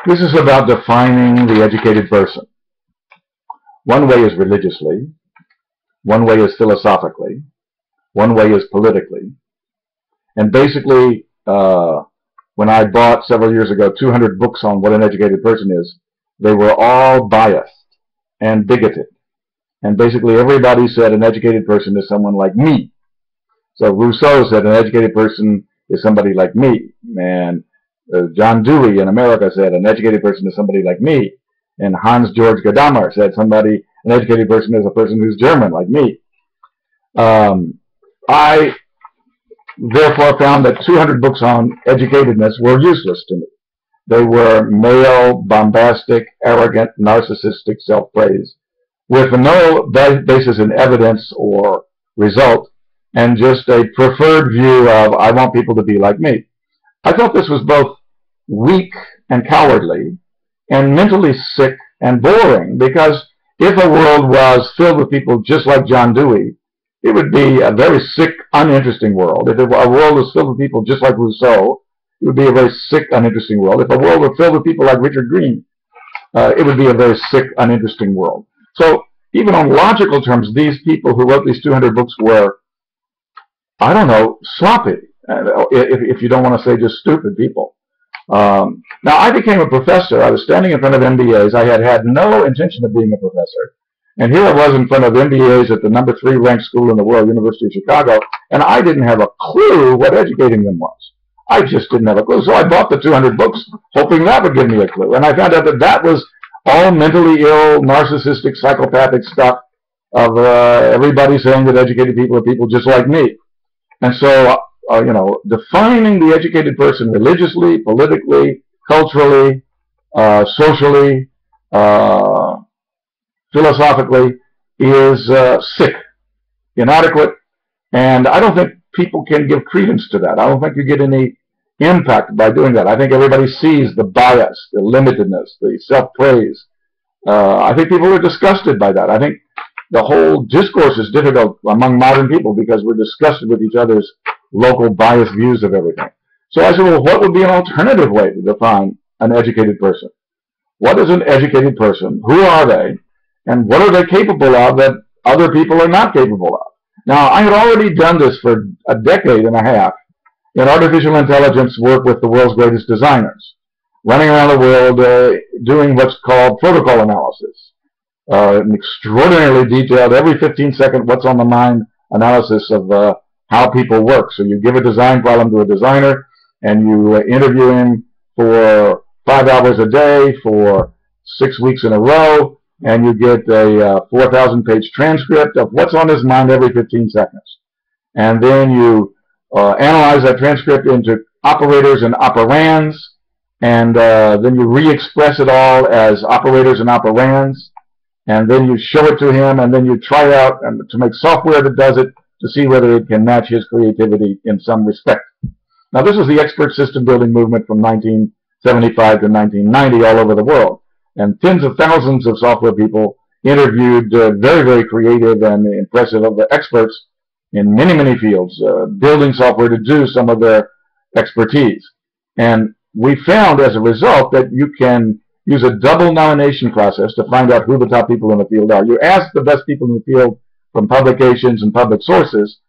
This is about defining the educated person. One way is religiously, one way is philosophically, one way is politically. And basically, when I bought several years ago 200 books on what an educated person is, they were all biased and bigoted. And basically everybody said an educated person is someone like me. So Rousseau said an educated person is somebody like me. And John Dewey in America said an educated person is somebody like me. And Hans Georg Gadamer said an educated person is a person who's German like me. I therefore found that 200 books on educatedness were useless to me. They were male, bombastic, arrogant, narcissistic self-praise with no basis in evidence or result, and just a preferred view of, I want people to be like me. I thought this was both weak and cowardly and mentally sick and boring, because if a world was filled with people just like John Dewey, it would be a very sick, uninteresting world. If a world was filled with people just like Rousseau, it would be a very sick, uninteresting world. If a world were filled with people like Richard Green, it would be a very sick, uninteresting world. So even on logical terms, these people who wrote these 200 books were, I don't know, sloppy, if you don't want to say just stupid people. Now, I became a professor. I was standing in front of MBAs. I had no intention of being a professor. And here I was in front of MBAs at the #3 ranked school in the world, University of Chicago, and I didn't have a clue what educating them was. I just didn't have a clue. So I bought the 200 books, hoping that would give me a clue. And I found out that that was all mentally ill, narcissistic, psychopathic stuff of everybody saying that educated people are people just like me. And so, defining the educated person religiously, politically, culturally, socially, philosophically is sick, inadequate, and I don't think people can give credence to that. I don't think you get any impact by doing that. I think everybody sees the bias, the limitedness, the self-praise. I think people are disgusted by that. I think the whole discourse is difficult among modern people because we're disgusted with each other's local biased views of everything. So I said, well, what would be an alternative way to define an educated person? What is an educated person? Who are they? And what are they capable of that other people are not capable of? Now, I had already done this for a decade and a half in artificial intelligence work with the world's greatest designers, running around the world doing what's called protocol analysis, an extraordinarily detailed, every 15-second what's on the mind analysis of how people work. So you give a design problem to a designer, and you interview him for 5 hours a day for 6 weeks in a row, and you get a 4,000-page transcript of what's on his mind every 15 seconds. And then you analyze that transcript into operators and operands, and then you re-express it all as operators and operands, and then you show it to him, and then you try it out and to make software that does it to see whether it can match his creativity in some respect. Now, this was the expert system building movement from 1975 to 1990 all over the world. And tens of thousands of software people interviewed very, very creative and impressive experts in many, many fields, building software to do some of their expertise. And we found as a result that you can use a double nomination process to find out who the top people in the field are. You ask the best people in the field from publications and public sources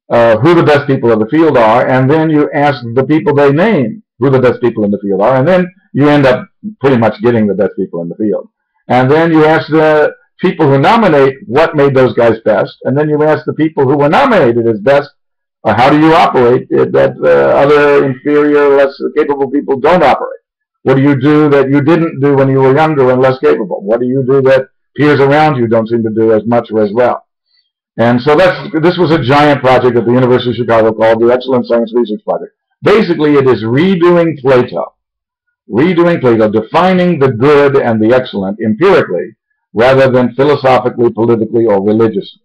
who the best people of the field are, and then you ask the people they name who the best people in the field are, and then you end up pretty much getting the best people in the field. And then you ask the people who nominate what made those guys best, and then you ask the people who were nominated as best, how do you operate that other inferior, less capable people don't operate? What do you do that you didn't do when you were younger and less capable? What do you do that peers around you don't seem to do as much or as well? And so this was a giant project at the University of Chicago called the Excellent Science Research Project. Basically, it is redoing Plato, defining the good and the excellent empirically rather than philosophically, politically, or religiously.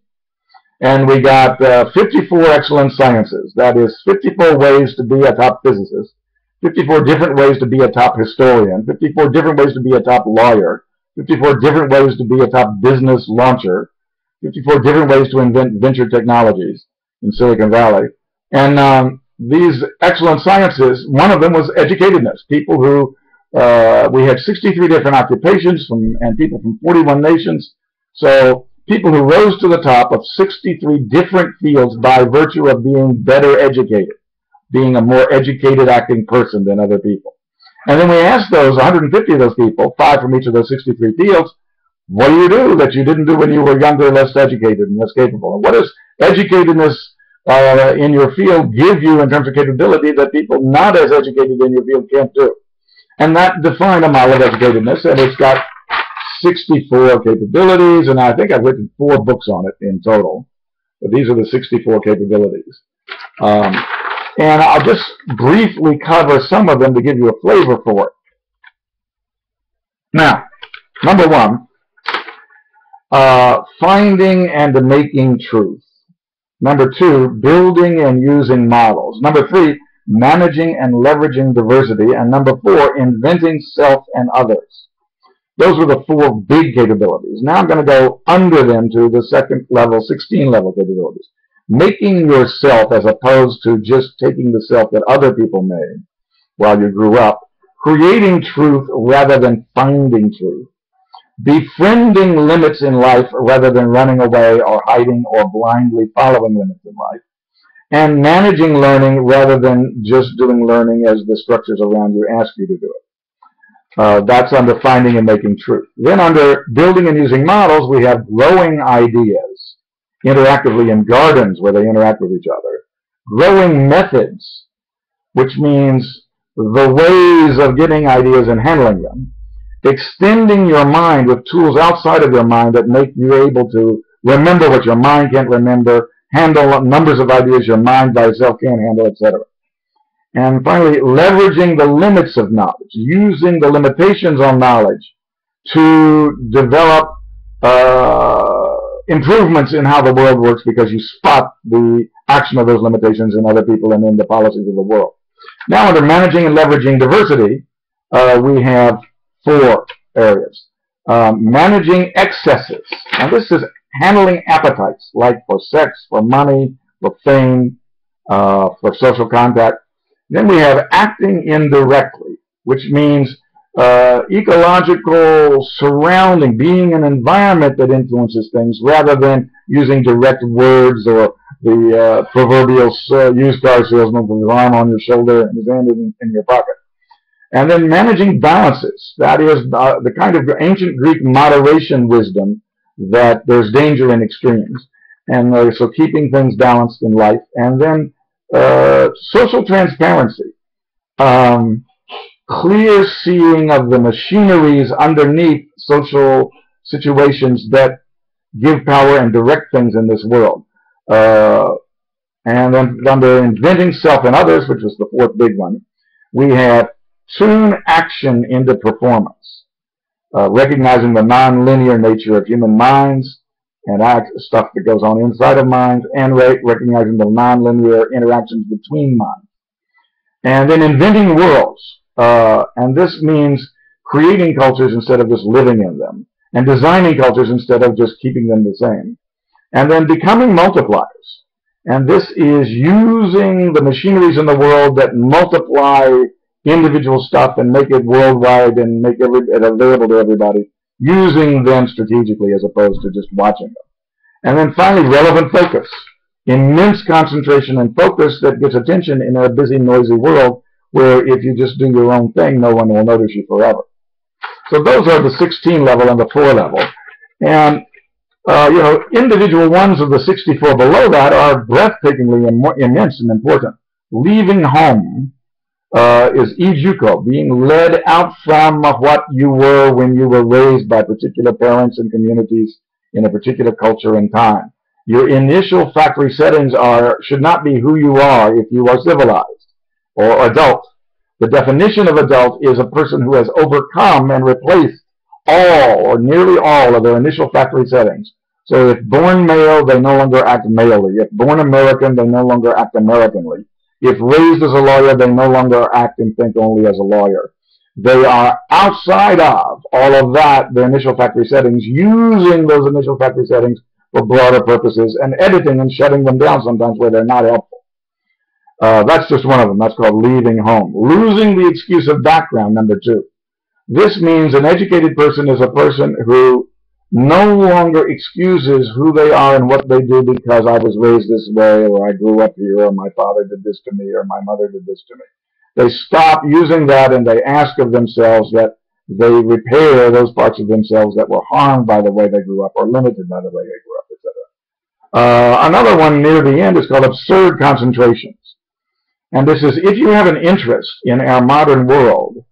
And we got 54 excellent sciences. That is 54 ways to be a top physicist, 54 different ways to be a top historian, 54 different ways to be a top lawyer, 54 different ways to be a top business launcher, 54 different ways to invent venture technologies in Silicon Valley. And these excellent sciences, one of them was educatedness, people who we had 63 different occupations and people from 41 nations. So people who rose to the top of 63 different fields by virtue of being better educated, being a more educated acting person than other people. And then we asked those 150 of those people, 5 from each of those 63 fields, what do you do that you didn't do when you were younger, less educated, and less capable? And what does educatedness in your field give you in terms of capability that people not as educated in your field can't do? And that defined a model of educatedness, and it's got 64 capabilities, and I think I've written 4 books on it in total. But these are the 64 capabilities. And I'll just briefly cover some of them to give you a flavor for it. Now, number 1, finding and making truth. Number 2, building and using models. Number 3, managing and leveraging diversity. And number 4, inventing self and others. Those were the 4 big capabilities. Now I'm going to go under them to the second level, 16 level capabilities. Making yourself as opposed to just taking the self that other people made while you grew up. Creating truth rather than finding truth. Befriending limits in life rather than running away or hiding or blindly following limits in life. And managing learning rather than just doing learning as the structures around you ask you to do it. That's under finding and making truth. Then under building and using models, we have growing ideas interactively in gardens where they interact with each other. Growing methods, which means the ways of getting ideas and handling them. Extending your mind with tools outside of your mind that make you able to remember what your mind can't remember, handle numbers of ideas your mind by itself can't handle, etc. And finally, leveraging the limits of knowledge, using the limitations on knowledge to develop improvements in how the world works because you spot the action of those limitations in other people and in the policies of the world. Now, under managing and leveraging diversity, we have 4 areas. Managing excesses. Now, this is handling appetites, like for sex, for money, for fame, for social contact. Then we have acting indirectly, which means ecological surrounding, being an environment that influences things rather than using direct words or the proverbial used car salesman with his arm on your shoulder and his hand in your pocket. And then managing balances. That is the kind of ancient Greek moderation wisdom that there's danger in extremes. And so keeping things balanced in life. And then social transparency. Clear seeing of the machineries underneath social situations that give power and direct things in this world. And then under inventing self and others, which was the 4th big one, we have tune action into performance, recognizing the non-linear nature of human minds and stuff that goes on inside of minds, and recognizing the non-linear interactions between minds. And then inventing worlds, and this means creating cultures instead of just living in them, and designing cultures instead of just keeping them the same. And then becoming multipliers, and this is using the machineries in the world that multiply individual stuff and make it worldwide and make it available to everybody, using them strategically as opposed to just watching them. And then finally, relevant focus. Immense concentration and focus that gets attention in a busy, noisy world where if you just do your own thing, no one will notice you forever. So those are the 16 level and the 4 level. And, you know, individual ones of the 64 below that are breathtakingly immense and important. Leaving home is educo, being led out from what you were when you were raised by particular parents and communities in a particular culture and time. Your initial factory settings should not be who you are if you are civilized or adult. The definition of adult is a person who has overcome and replaced all or nearly all of their initial factory settings. So if born male, they no longer act malely. If born American, they no longer act Americanly. If raised as a lawyer, they no longer act and think only as a lawyer. They are outside of all of that, their initial factory settings, using those initial factory settings for broader purposes and editing and shutting them down sometimes where they're not helpful. That's just one of them. That's called leaving home. Losing the excuse of background, number 2. This means an educated person is a person who no longer excuses who they are and what they do because I was raised this way, or I grew up here, or my father did this to me, or my mother did this to me. They stop using that and they ask of themselves that they repair those parts of themselves that were harmed by the way they grew up or limited by the way they grew up, etc. Another one near the end is called absurd concentrations. And this is, if you have an interest in our modern world,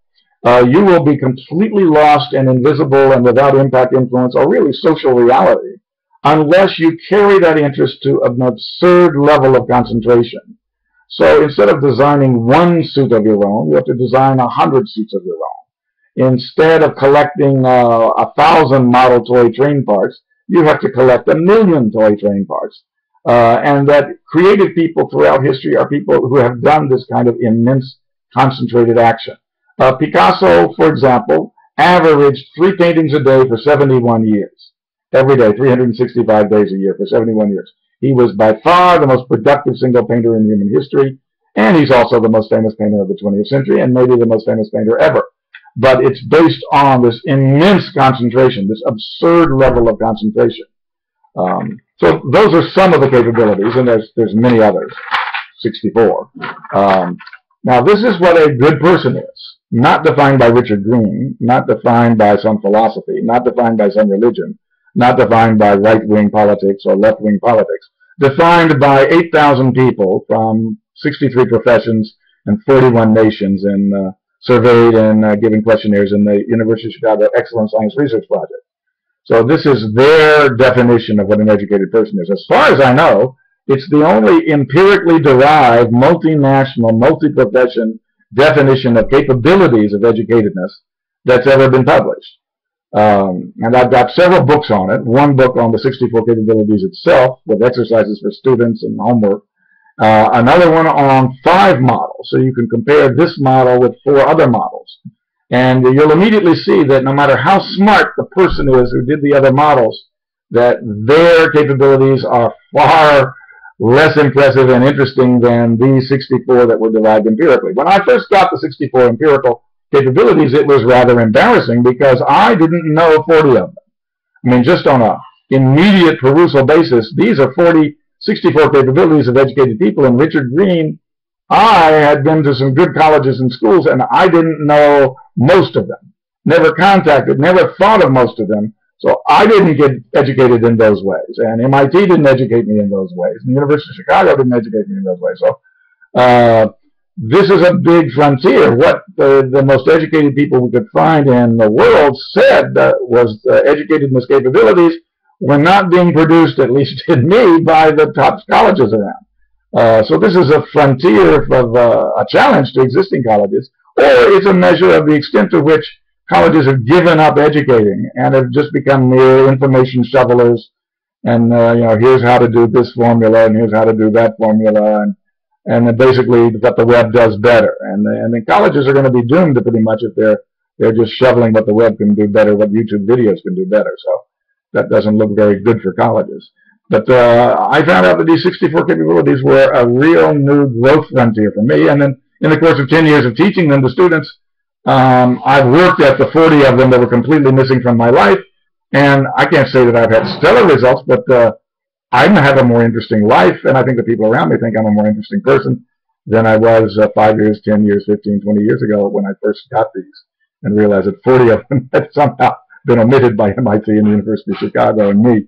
you will be completely lost and invisible and without impact, influence, or really social reality unless you carry that interest to an absurd level of concentration. So instead of designing one suit of your own, you have to design 100 suits of your own. Instead of collecting 1,000 model toy train parts, you have to collect 1,000,000 toy train parts. And that creative people throughout history are people who have done this kind of immense concentrated action. Picasso, for example, averaged 3 paintings a day for 71 years. Every day, 365 days a year for 71 years. He was by far the most productive single painter in human history, and he's also the most famous painter of the 20th century, and maybe the most famous painter ever. But it's based on this immense concentration, this absurd level of concentration. So those are some of the capabilities, and there's many others, 64. Now this is what a good person is, not defined by Richard Green, not defined by some philosophy, not defined by some religion, not defined by right-wing politics or left-wing politics, defined by 8,000 people from 63 professions and 41 nations, and surveyed and given questionnaires in the University of Chicago Excellent Science Research Project. So this is their definition of what an educated person is. As far as I know, it's the only empirically derived, multinational, multi-profession definition of capabilities of educatedness that's ever been published. And I've got several books on it. One book on the 64 capabilities itself, with exercises for students and homework. Another one on 5 models, so you can compare this model with 4 other models. And you'll immediately see that no matter how smart the person is who did the other models, that their capabilities are far less impressive and interesting than these 64 that were derived empirically. When I first got the 64 empirical capabilities, it was rather embarrassing because I didn't know 40 of them. I mean, just on an immediate perusal basis, these are 64 capabilities of educated people. And Richard Green, I had been to some good colleges and schools, and I didn't know most of them. Never contacted, never thought of most of them. So I didn't get educated in those ways. And MIT didn't educate me in those ways. And the University of Chicago didn't educate me in those ways. So this is a big frontier. What the most educated people we could find in the world said was educatedness capabilities were not being produced, at least in me, by the top colleges around. So this is a frontier of a challenge to existing colleges, or it's a measure of the extent to which colleges have given up educating and have just become mere information shovelers. And here's how to do this formula, and here's how to do that formula, and then basically what the web does better. And the colleges are going to be doomed to pretty much if they're just shoveling what the web can do better, what YouTube videos can do better. So that doesn't look very good for colleges. But I found out that these 64 capabilities were a real new growth frontier for me. And then in the course of 10 years of teaching them to students, I've worked at the 40 of them that were completely missing from my life. And I can't say that I've had stellar results, but I have a more interesting life. And I think the people around me think I'm a more interesting person than I was 5 years, 10 years, 15, 20 years ago when I first got these and realized that 40 of them had somehow been omitted by MIT and the University of Chicago and me.